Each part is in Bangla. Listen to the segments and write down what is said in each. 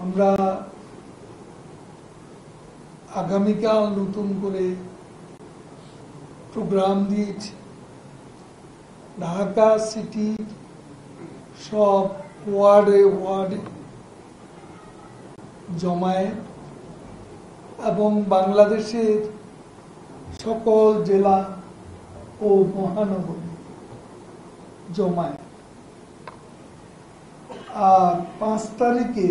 আমরা আগামীকাল নতুন করে প্রোগ্রাম দিয়েছি। ঢাকা সিটি সব ওয়ার্ডে ওয়ার্ডে জমায়েত এবং বাংলাদেশের সকল জেলা ও মহানগরী জমায়েত। আর 5 তারিখে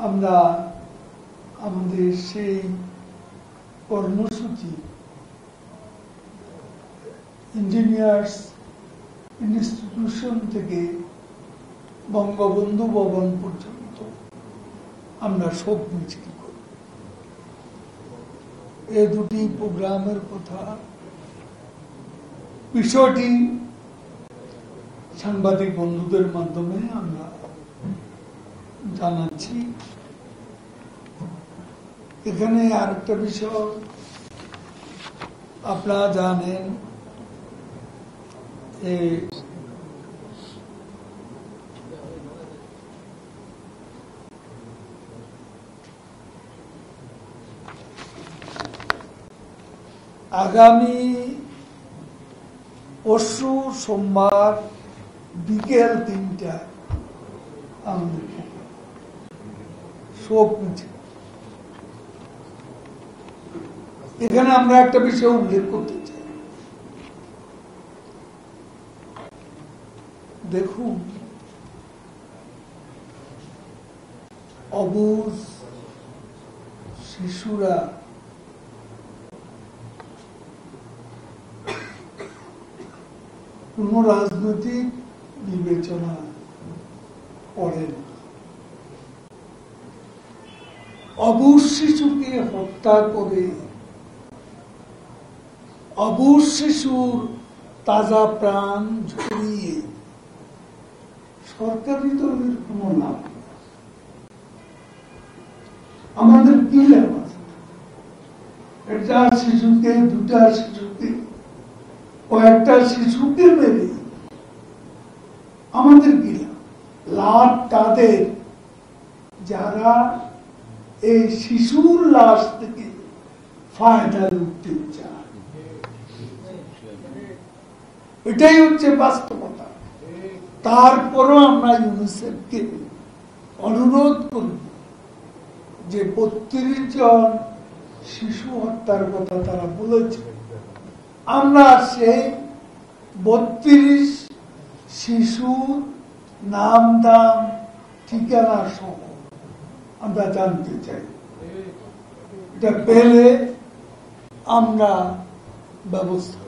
আমরা আমাদের সেই কর্মসূচি ইঞ্জিনিয়ার্স ইনস্টিটিউশন থেকে বঙ্গবন্ধু ভবন পর্যন্ত আমরা শোক মিছিল করি। এই দুটি প্রোগ্রামের কথা বিষয়টি সাংবাদিক বন্ধুদের মাধ্যমে আমরা জানাচ্ছি। এখানে আরেকটা বিষয় আপনারা জানেন, আগামী পরশু সোমবার বিকেল 3টায় আমাদের শোক মিছিল। এখানে আমরা একটা বিষয় উল্লেখ করতে চাই। দেখুন, অবুঝ শিশুরা কোন রাজনৈতিক বিবেচনা করে না। অবুঝ শিশুকে হত্যা করে অবুঝ শিশুর তাজা প্রাণ ঝরিয়ে সরকারি দলের কোন লাভ। আমাদের কি লাভ আছে? একটা শিশুকে, দুটা শিশুকে, কয়েকটা শিশুকে মেরে আমাদের কি লাভ? লাভ তাদের যারা এই শিশুর লাশ থেকে ফায়দা লুটতে চায়। এটাই হচ্ছে বাস্তবতা। তারপরও আমরা ইউনিসেফকে অনুরোধ করব যে 32 জন শিশু হত্যার কথা তারা বলেছে, আমরা সেই 32 শিশুর নাম দাম ঠিকানা সহ আমরা জানতে চাই। এটা পেলে আমরা ব্যবস্থা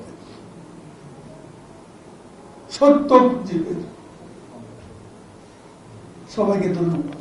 সত্য জীবের। সবাইকে ধন্যবাদ।